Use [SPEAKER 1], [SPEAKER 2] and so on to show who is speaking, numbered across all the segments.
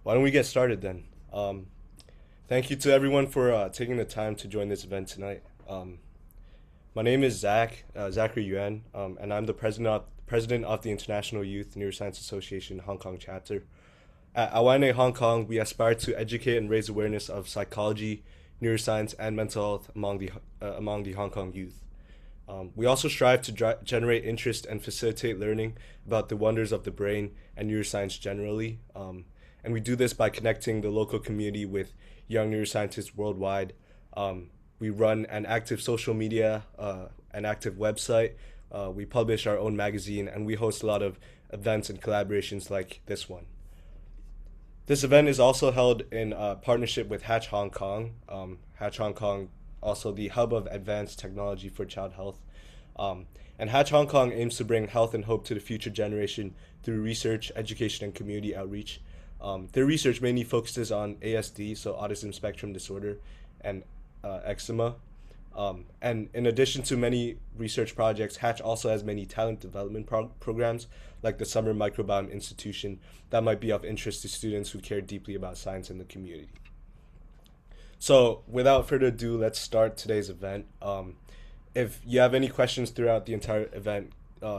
[SPEAKER 1] Why don't we get started then? Thank you to everyone for taking the time to join this event tonight. My name is Zachary Yuan, and I'm the president of the International Youth Neuroscience Association Hong Kong chapter. At AYNA Hong Kong, we aspire to educate and raise awareness of psychology, neuroscience, and mental health among the Hong Kong youth. We also strive to generate interest and facilitate learning about the wonders of the brain and neuroscience generally. And we do this by connecting the local community with young neuroscientists worldwide. We run an active social media, an active website. We publish our own magazine, and we host a lot of events and collaborations like this one. This event is also held in partnership with Hatch Hong Kong. Hatch Hong Kong, also the hub of advanced technology for child health. And Hatch Hong Kong aims to bring health and hope to the future generation through research, education, and community outreach. Their research mainly focuses on ASD, so autism spectrum disorder, and eczema. And in addition to many research projects, Hatch also has many talent development programs, like the Summer Microbiome Institution, that might be of interest to students who care deeply about science in the community. So, without further ado, let's start today's event. If you have any questions throughout the entire event,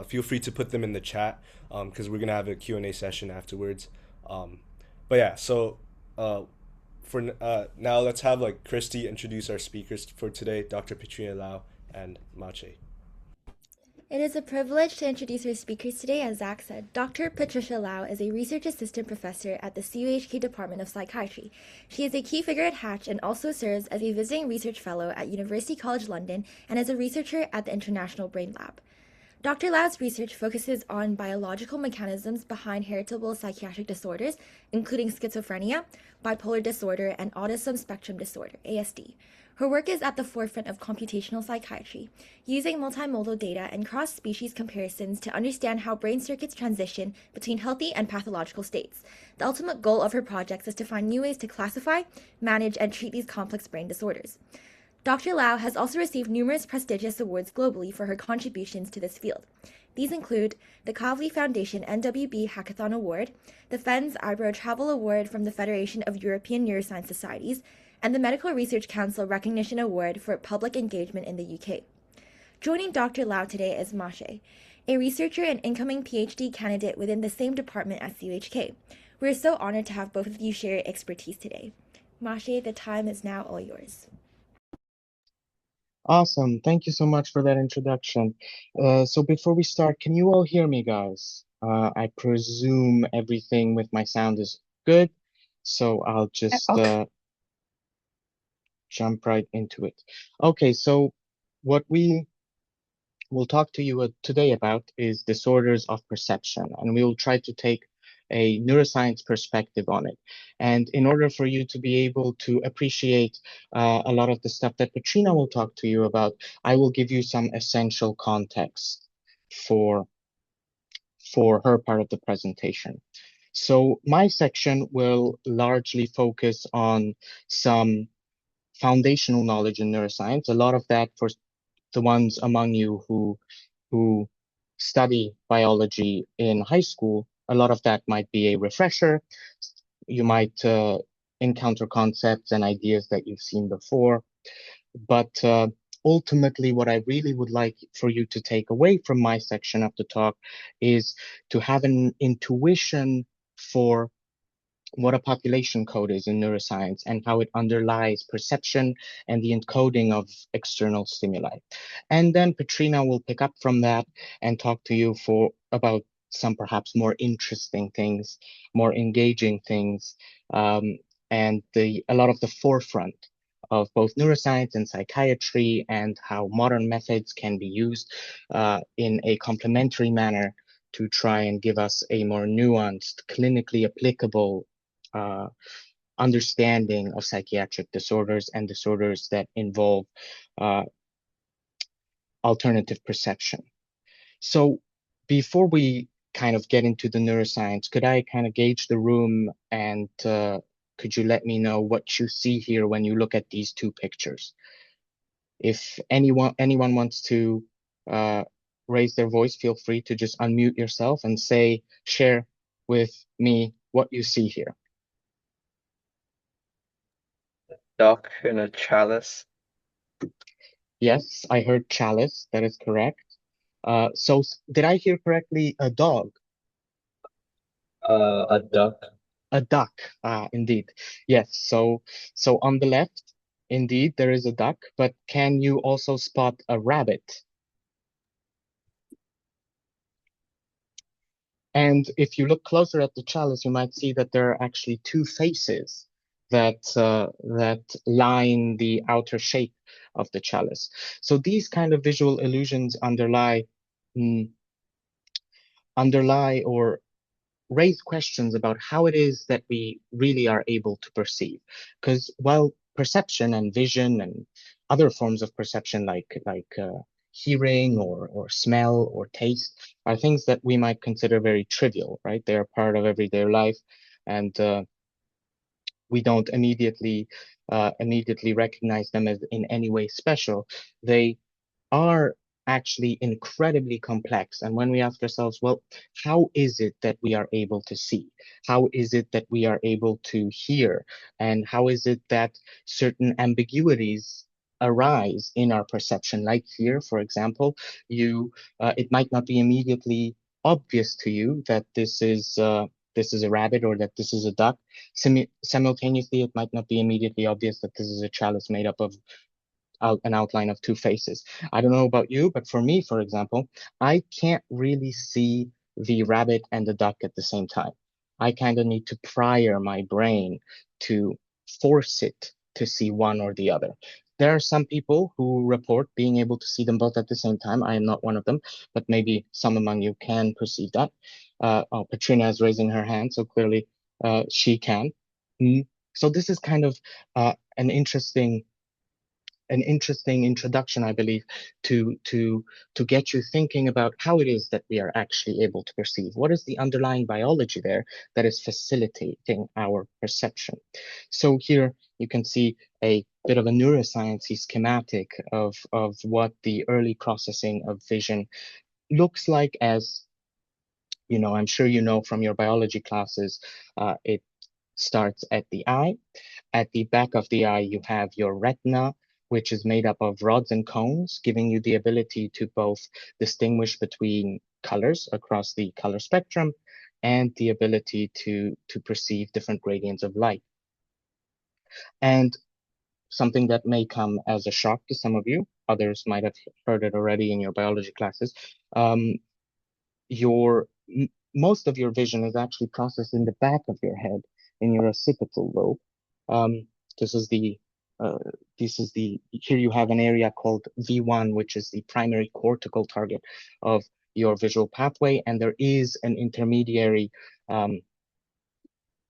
[SPEAKER 1] feel free to put them in the chat because we're gonna have a Q&A session afterwards. Um, but yeah, so uh, for now, let's have like Christy introduce our speakers for today, Dr. Petrina Lau and Maciej.
[SPEAKER 2] It is a privilege to introduce our speakers today. As Zach said, Dr. Patricia Lau is a research assistant professor at the CUHK Department of Psychiatry. She is a key figure at Hatch and also serves as a visiting research fellow at University College London and as a researcher at the International Brain Lab. Dr. Lau's research focuses on biological mechanisms behind heritable psychiatric disorders, including schizophrenia, bipolar disorder, and autism spectrum disorder, ASD. Her work is at the forefront of computational psychiatry, using multimodal data and cross-species comparisons to understand how brain circuits transition between healthy and pathological states. The ultimate goal of her projects is to find new ways to classify, manage, and treat these complex brain disorders. Dr. Lau has also received numerous prestigious awards globally for her contributions to this field. These include the Kavli Foundation NWB Hackathon Award, the FENS Eyebrow Travel Award from the Federation of European Neuroscience Societies, and the Medical Research Council Recognition Award for Public Engagement in the UK. Joining Dr. Lau today is Maciej, a researcher and incoming PhD candidate within the same department at CUHK. We are so honored to have both of you share your expertise today. Maciej, the time is now all yours.
[SPEAKER 3] Awesome. Thank you so much for that introduction. So before we start, can you all hear me, guys? I presume everything with my sound is good, so I'll just
[SPEAKER 4] Okay.
[SPEAKER 3] jump right into it. Okay, so what we will talk to you today about is disorders of perception, and we will try to take a neuroscience perspective on it. And in order for you to be able to appreciate a lot of the stuff that Petrina will talk to you about, I will give you some essential context for her part of the presentation. So my section will largely focus on some foundational knowledge in neuroscience, a lot of that for the ones among you who study biology in high school. A lot of that might be a refresher. You might encounter concepts and ideas that you've seen before. But ultimately, what I really would like for you to take away from my section of the talk is to have an intuition for what a population code is in neuroscience and how it underlies perception and the encoding of external stimuli. And then Petrina will pick up from that and talk to you about some perhaps more interesting things, more engaging things, and a lot of the forefront of both neuroscience and psychiatry and how modern methods can be used in a complementary manner to try and give us a more nuanced, clinically applicable uh, understanding of psychiatric disorders and disorders that involve uh, alternative perception. So before we kind of get into the neuroscience, could I kind of gauge the room and could you let me know what you see here when you look at these two pictures? If anyone wants to raise their voice, feel free to just unmute yourself and share with me what you see here.
[SPEAKER 4] duck in a chalice?
[SPEAKER 3] Yes, I heard chalice. That is correct. Did I hear correctly? A dog,
[SPEAKER 4] A duck.
[SPEAKER 3] a duck. Indeed. Yes. So on the left, indeed, there is a duck, but can you also spot a rabbit? And if you look closer at the chalice, you might see that there are actually two faces that line the outer shape of the chalice. So these kind of visual illusions mm, underlie or raise questions about how it is that we really are able to perceive. Because while perception and vision and other forms of perception like hearing or smell or taste are things that we might consider very trivial, right? They are part of everyday life, and we don't immediately recognize them as in any way special. They are actually incredibly complex. And when we ask ourselves, well, how is it that we are able to see? How is it that we are able to hear? And how is it that certain ambiguities arise in our perception? Like here, for example, it might not be immediately obvious to you that this is a rabbit or that this is a duck. Simultaneously, it might not be immediately obvious that this is a chalice made up of an outline of two faces. I don't know about you, but for me, for example, I can't really see the rabbit and the duck at the same time. I kind of need to prior my brain to force it to see one or the other. There are some people who report being able to see them both at the same time. I am not one of them, but maybe some among you can perceive that. Petrina is raising her hand, so clearly she can. So this is kind of uh, an interesting an interesting introduction, I believe, to get you thinking about how it is that we are actually able to perceive. What is the underlying biology there that is facilitating our perception? So here you can see a bit of a neuroscience schematic of what the early processing of vision looks like. As you know, I'm sure you know from your biology classes, it starts at the eye. At the back of the eye, you have your retina, which is made up of rods and cones, giving you the ability to both distinguish between colors across the color spectrum and the ability to perceive different gradients of light. And something that may come as a shock to some of you, others might have heard it already in your biology classes, um, your most of your vision is actually processed in the back of your head in your occipital lobe. Um, this is the uh, here you have an area called V1, which is the primary cortical target of your visual pathway, and there is an intermediary um,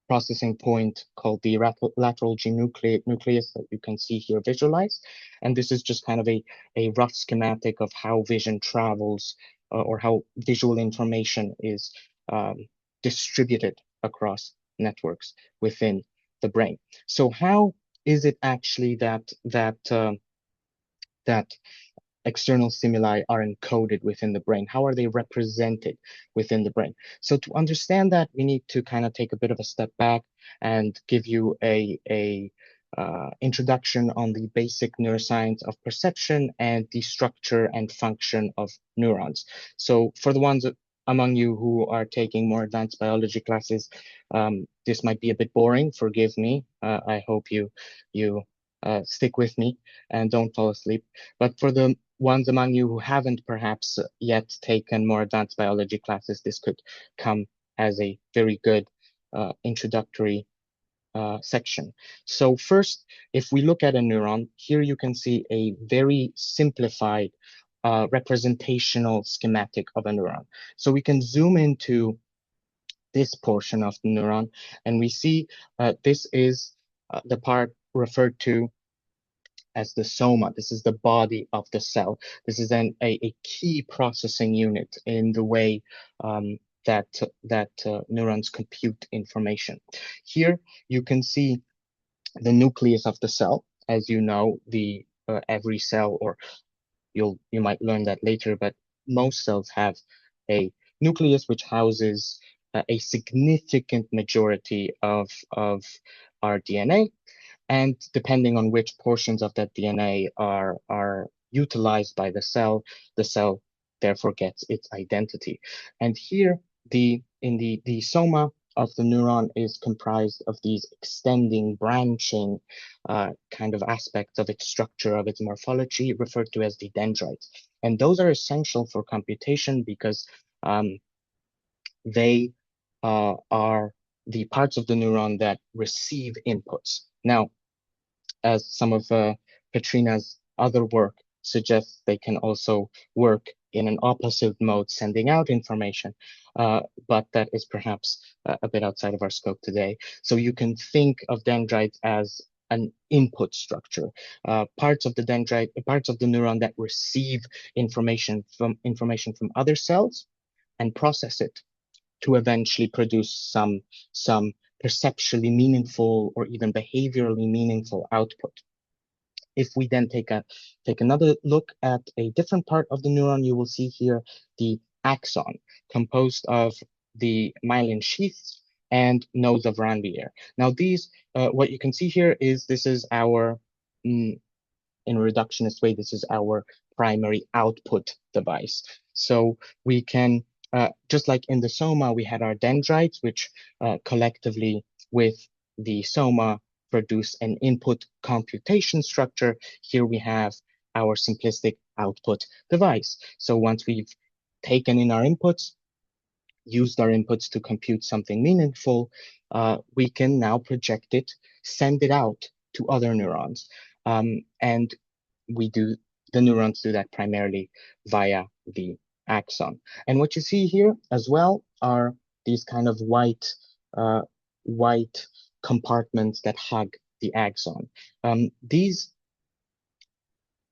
[SPEAKER 3] processing point called the lateral G nucleus that you can see here visualized. And this is just kind of a rough schematic of how vision travels or how visual information is distributed across networks within the brain. So how is it actually that external stimuli are encoded within the brain? How are they represented within the brain? So to understand that, we need to kind of take a bit of a step back and give you a introduction on the basic neuroscience of perception and the structure and function of neurons. So for the ones among you who are taking more advanced biology classes, this might be a bit boring. Forgive me. I hope you stick with me and don't fall asleep. But for the ones among you who haven't perhaps yet taken more advanced biology classes, this could come as a very good introductory section. So first, if we look at a neuron, here you can see a very simplified representational schematic of a neuron. So we can zoom into this portion of the neuron, and we see this is the part referred to as the soma. This is the body of the cell. This is a key processing unit in the way that neurons compute information. Here you can see the nucleus of the cell. As you know, the every cell, or you might learn that later, but most cells have a nucleus which houses a significant majority of our DNA. And depending on which portions of that DNA are utilized by the cell therefore gets its identity. And here, the soma of the neuron is comprised of these extending, branching kind of aspects of its structure, of its morphology, referred to as the dendrites. And those are essential for computation because they are the parts of the neuron that receive inputs. Now, as some of Petrina's other work suggests, they can also work in an opposite mode, sending out information, but that is perhaps a bit outside of our scope today. So you can think of dendrites as an input structure, parts of the neuron that receive information from other cells and process it to eventually produce some perceptually meaningful or even behaviorally meaningful output. If we then take another look at a different part of the neuron, you will see here the axon, composed of the myelin sheaths and nodes of Ranvier. Now these, what you can see here is this is our, in a reductionist way, this is our primary output device. So we can, just like in the soma, we had our dendrites, which collectively with the soma produce an input computation structure. Here we have our simplistic output device. So once we've taken in our inputs, used our inputs to compute something meaningful, we can now project it, send it out to other neurons. And the neurons do that primarily via the axon. And what you see here as well are these kind of white compartments that hug the axon.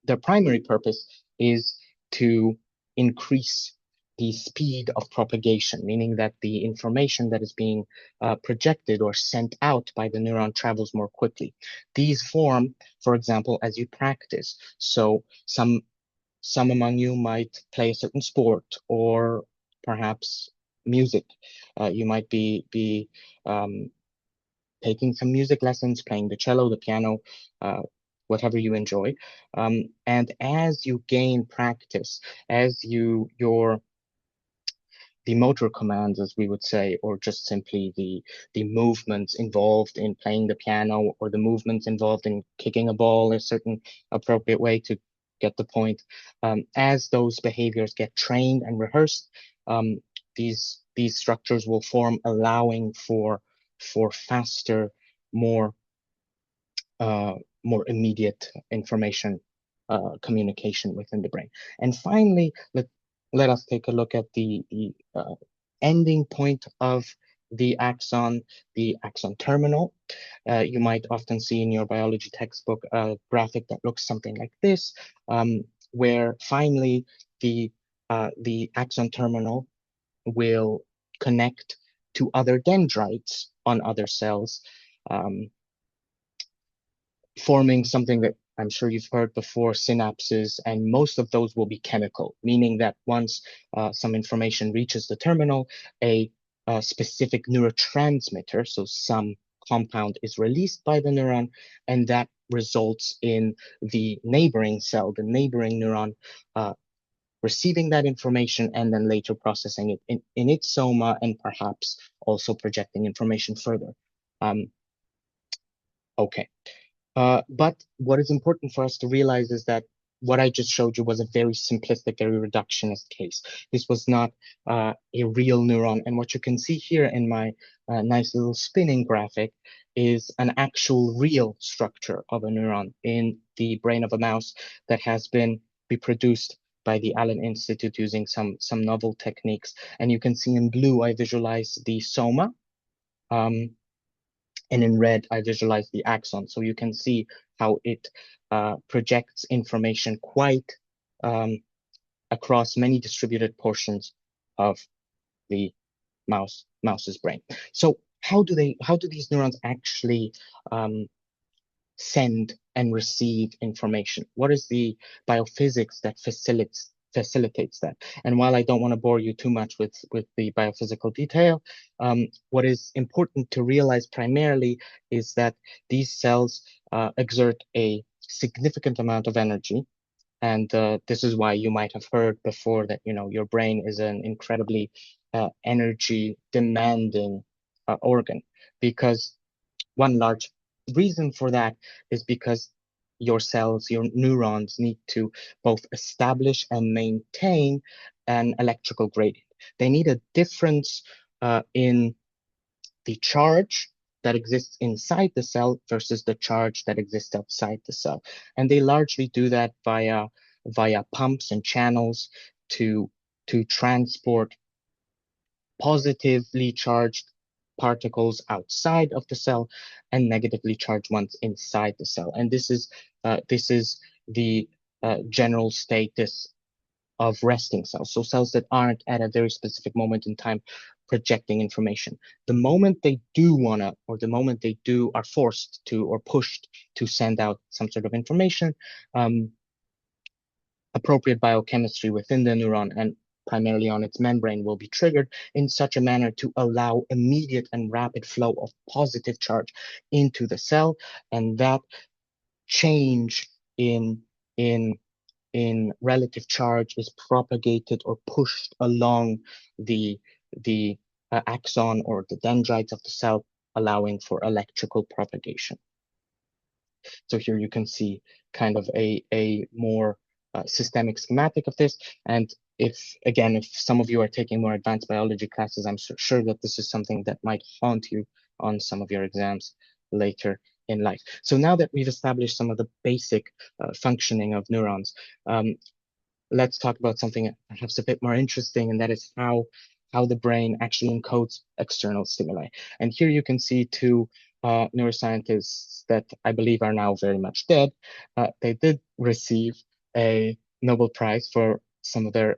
[SPEAKER 3] Their primary purpose is to increase the speed of propagation, meaning that the information that is being projected or sent out by the neuron travels more quickly. These form, for example, as you practice. So some among you might play a certain sport or perhaps music. You might be taking some music lessons, playing the cello, the piano, whatever you enjoy. And as you gain practice, as the motor commands, as we would say, or just simply the movements involved in playing the piano, or the movements involved in kicking a ball a certain appropriate way to get the point. As those behaviors get trained and rehearsed, these structures will form, allowing for faster, more immediate information communication within the brain. And finally, let us take a look at the ending point of the axon terminal. You might often see in your biology textbook a graphic that looks something like this, where finally the axon terminal will connect to other dendrites on other cells, forming something that I'm sure you've heard before, synapses, and most of those will be chemical, meaning that once some information reaches the terminal, a specific neurotransmitter, so some compound, is released by the neuron, and that results in the neighboring cell, the neighboring neuron, receiving that information and then later processing it in its soma and perhaps also projecting information further. Okay. But what is important for us to realize is that what I just showed you was a very simplistic, very reductionist case. This was not a real neuron. And what you can see here in my nice little spinning graphic is an actual real structure of a neuron in the brain of a mouse that has been reproduced by the Allen Institute using some novel techniques. And you can see in blue, I visualize the soma. And in red, I visualize the axon. So you can see how it projects information quite across many distributed portions of the mouse's brain. So how do these neurons actually send and receive information? What is the biophysics that facilitates that. And while I don't want to bore you too much with the biophysical detail, what is important to realize primarily is that these cells exert a significant amount of energy. And this is why you might have heard before that, your brain is an incredibly energy demanding organ, because one large reason for that is because your cells, your neurons need to both establish and maintain an electrical gradient. They need a difference in the charge that exists inside the cell versus the charge that exists outside the cell. And they largely do that via pumps and channels to transport positively charged particles outside of the cell and negatively charged ones inside the cell. And this is the general status of resting cells. So cells that aren't at a very specific moment in time projecting information. The moment they do wanna, or the moment they do are forced to or pushed to send out some sort of information, appropriate biochemistry within the neuron and primarily on its membrane will be triggered in such a manner to allow immediate and rapid flow of positive charge into the cell. And that change in relative charge is propagated or pushed along the axon or the dendrites of the cell, allowing for electrical propagation. So here you can see kind of a more systemic schematic of this. And if some of you are taking more advanced biology classes, I'm sure that this is something that might haunt you on some of your exams later in life. So now that we've established some of the basic functioning of neurons, let's talk about something perhaps a bit more interesting, and that is how the brain actually encodes external stimuli. And here you can see two neuroscientists that I believe are now very much dead. They did receive a Nobel Prize for some of their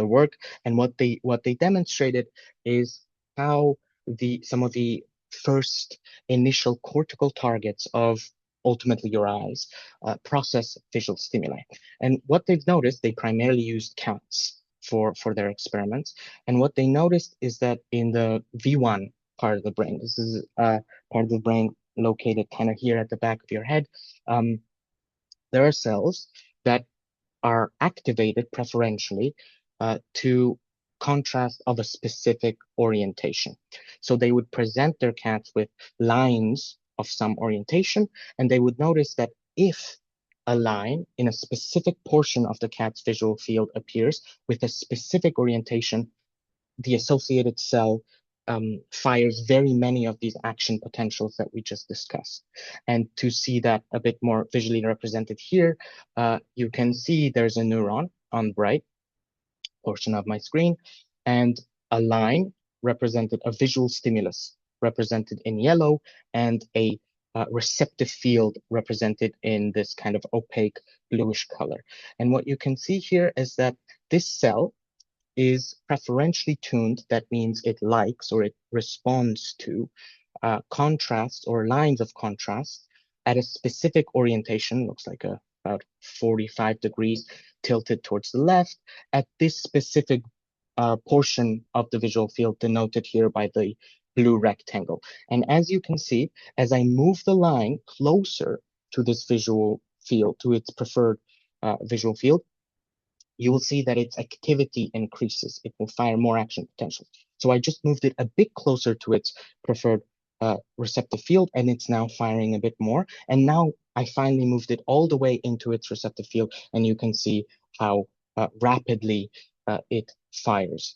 [SPEAKER 3] work, and what they demonstrated is how some of the first initial cortical targets of ultimately your eyes process visual stimuli. And what they've noticed, they primarily used cats for their experiments, and what they noticed is that in the V1 part of the brain, this is part of the brain located kind of here at the back of your head, there are cells that are activated preferentially to contrast of a specific orientation. So they would present their cats with lines of some orientation, and they would notice that if a line in a specific portion of the cat's visual field appears with a specific orientation, the associated cell fires very many of these action potentials that we just discussed. And to see that a bit more visually represented here, you can see there's a neuron on the right portion of my screen, and a line represented, a visual stimulus represented in yellow, and a receptive field represented in this kind of opaque bluish color. And what you can see here is that this cell is preferentially tuned. That means it likes or it responds to contrasts or lines of contrast at a specific orientation, looks like about 45 degrees tilted towards the left, at this specific portion of the visual field denoted here by the blue rectangle. And as you can see, as I move the line closer to this visual field, to its preferred visual field, you will see that its activity increases. It will fire more action potential. So I just moved it a bit closer to its preferred receptive field, and it's now firing a bit more. And now I finally moved it all the way into its receptive field, and you can see how rapidly it fires.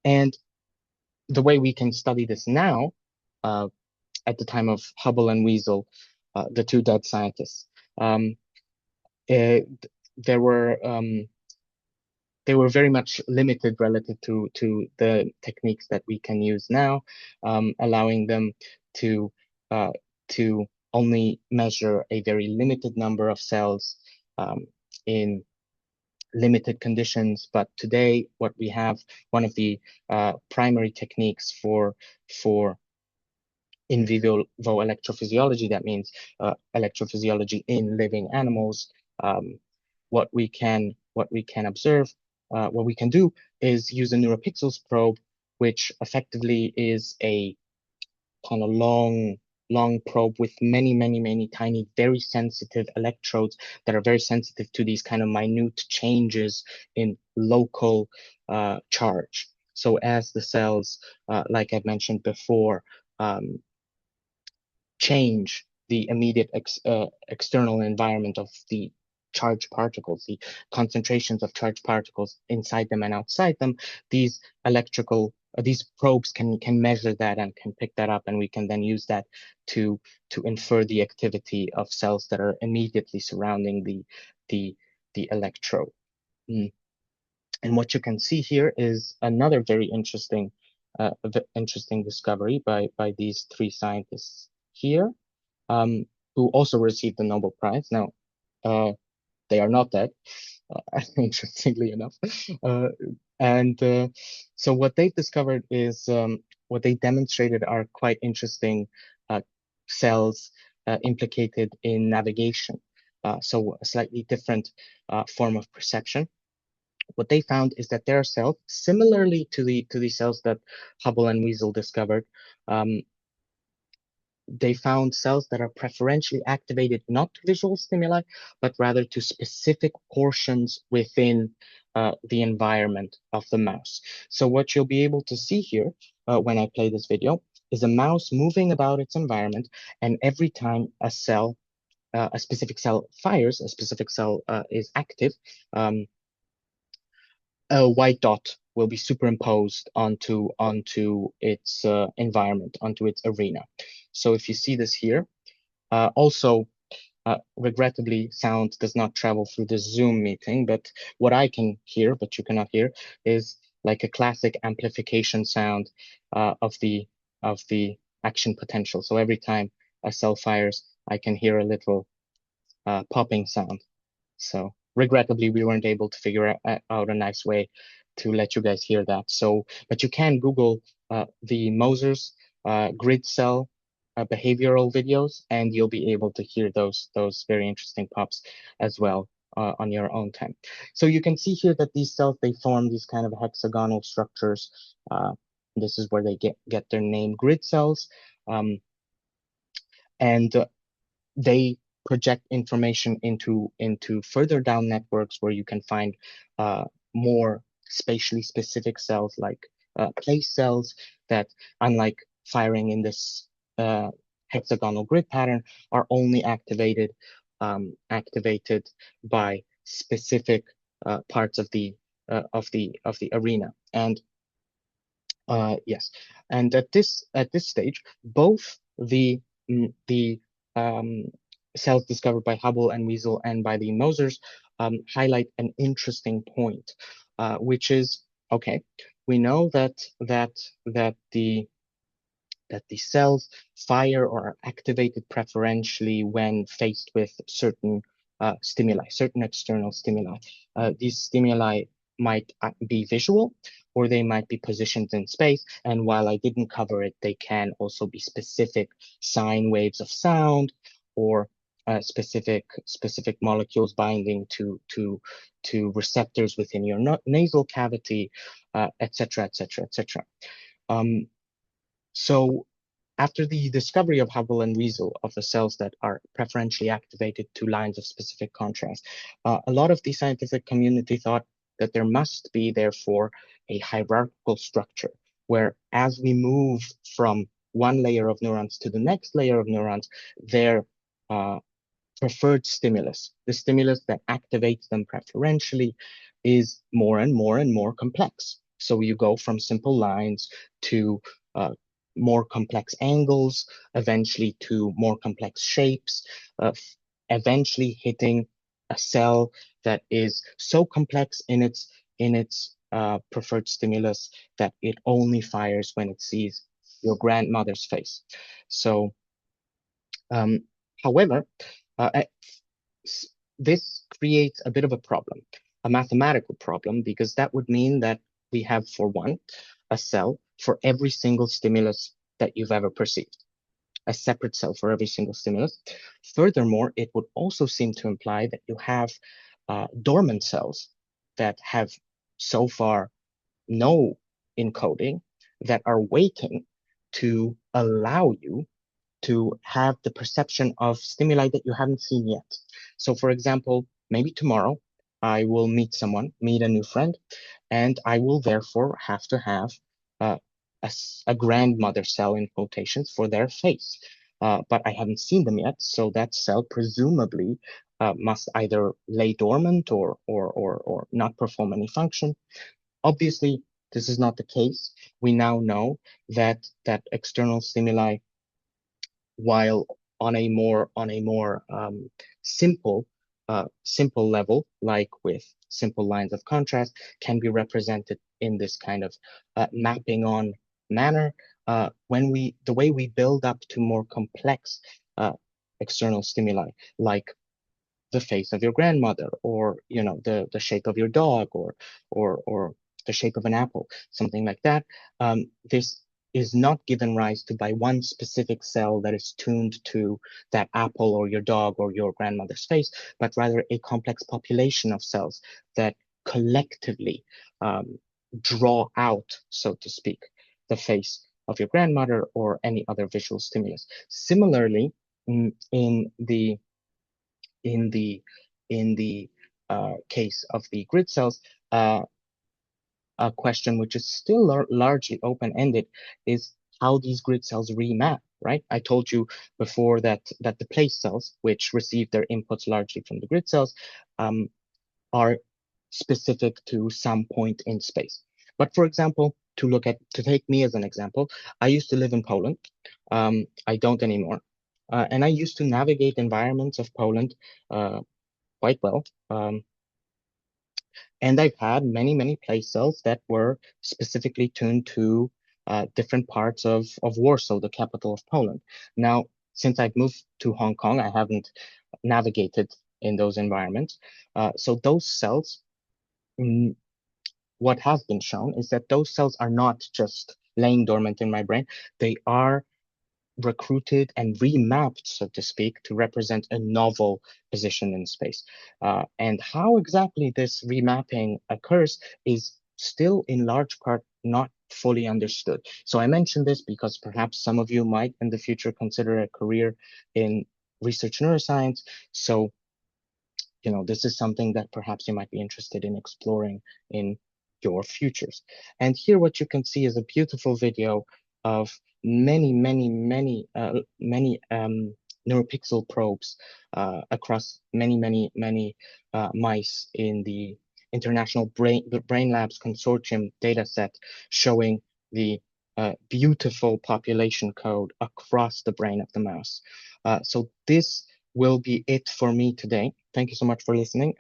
[SPEAKER 3] And the way we can study this now, at the time of Hubble and Weasel, the two dead scientists, they were very much limited relative to the techniques that we can use now, allowing them to only measure a very limited number of cells in limited conditions. But today, what we have, one of the primary techniques for in vivo electrophysiology, that means electrophysiology in living animals, what we can observe, what we can do is use a neuropixels probe, which effectively is a kind of long probe with many tiny, very sensitive electrodes that are very sensitive to these kind of minute changes in local charge. So as the cells, like I've mentioned before, change the immediate external environment of the charged particles, the concentrations of charged particles inside them and outside them, these these probes can measure that and can pick that up, and we can then use that to infer the activity of cells that are immediately surrounding the electrode. And what you can see here is another very interesting discovery by these three scientists here, who also received the Nobel Prize. Now, they are not dead, interestingly enough. So what they've discovered is, what they demonstrated are quite interesting cells implicated in navigation. So a slightly different form of perception. What they found is that there are cells similarly to the cells that Hubble and Weasel discovered. They found cells that are preferentially activated not to visual stimuli, but rather to specific portions within the environment of the mouse. So what you'll be able to see here when I play this video is a mouse moving about its environment, and every time a cell, a specific cell fires, a specific cell is active, a white dot will be superimposed onto its environment, onto its arena. So if you see this here, also regrettably, sound does not travel through the Zoom meeting, but what I can hear, but you cannot hear, is like a classic amplification sound of the action potential. So every time a cell fires, I can hear a little popping sound. So regrettably, we weren't able to figure out a nice way to let you guys hear that. So, but you can Google the Moser's grid cell behavioral videos, and you'll be able to hear those very interesting pops as well on your own time. So you can see here that these cells, they form these kind of hexagonal structures. This is where they get their name, grid cells, and they project information into further down networks where you can find more spatially specific cells, like place cells that, unlike firing in this hexagonal grid pattern, are only activated by specific parts of the arena. And yes, and at this stage, both the cells discovered by Hubble and Weasel and by the Mosers highlight an interesting point, which is, okay, we know that the cells fire or are activated preferentially when faced with certain stimuli, certain external stimuli. These stimuli might be visual, or they might be positioned in space. And while I didn't cover it, they can also be specific sine waves of sound, or specific molecules binding to receptors within your nasal cavity, etc., etc., etc. So after the discovery of Hubble and Weasel of the cells that are preferentially activated to lines of specific contrast, a lot of the scientific community thought that there must be, therefore, a hierarchical structure where, as we move from one layer of neurons to the next layer of neurons, their preferred stimulus, the stimulus that activates them preferentially, is more and more complex. So you go from simple lines to more complex angles, eventually to more complex shapes, eventually hitting a cell that is so complex in its preferred stimulus that it only fires when it sees your grandmother's face. So, however, this creates a bit of a problem, a mathematical problem, because that would mean that we have, for one, a cell for every single stimulus that you've ever perceived. a separate cell for every single stimulus. Furthermore, it would also seem to imply that you have dormant cells that have so far no encoding that are waiting to allow you to have the perception of stimuli that you haven't seen yet. So for example, maybe tomorrow I will meet a new friend, and I will therefore have to have uh, a grandmother cell in quotations for their face. But I haven't seen them yet, so that cell presumably must either lay dormant or not perform any function. Obviously, this is not the case. We now know that external stimuli, while on a more simple simple level, like with simple lines of contrast, can be represented in this kind of mapping on manner. The way we build up to more complex external stimuli, like the face of your grandmother, or the shape of your dog, or the shape of an apple, something like that. This is not given rise to by one specific cell that is tuned to that apple or your dog or your grandmother's face, but rather a complex population of cells that collectively draw out, so to speak, the face of your grandmother or any other visual stimulus. Similarly, in the case of the grid cells, a question which is still largely open-ended is how these grid cells remap, right? I told you before that the place cells, which receive their inputs largely from the grid cells, are specific to some point in space. But for example, to take me as an example, I used to live in Poland. I don't anymore. And I used to navigate environments of Poland quite well. And I've had many place cells that were specifically tuned to different parts of Warsaw, the capital of Poland. Now, since I've moved to Hong Kong, I haven't navigated in those environments. So those cells, what has been shown is that those cells are not just laying dormant in my brain. They are recruited and remapped, so to speak, to represent a novel position in space. And how exactly this remapping occurs is still in large part not fully understood. So I mentioned this because perhaps some of you might in the future consider a career in research neuroscience. So, this is something that perhaps you might be interested in exploring in your futures. And here what you can see is a beautiful video of many neuropixel probes across many mice in the International Brain Labs Consortium dataset, showing the beautiful population code across the brain of the mouse. So this will be it for me today. Thank you so much for listening.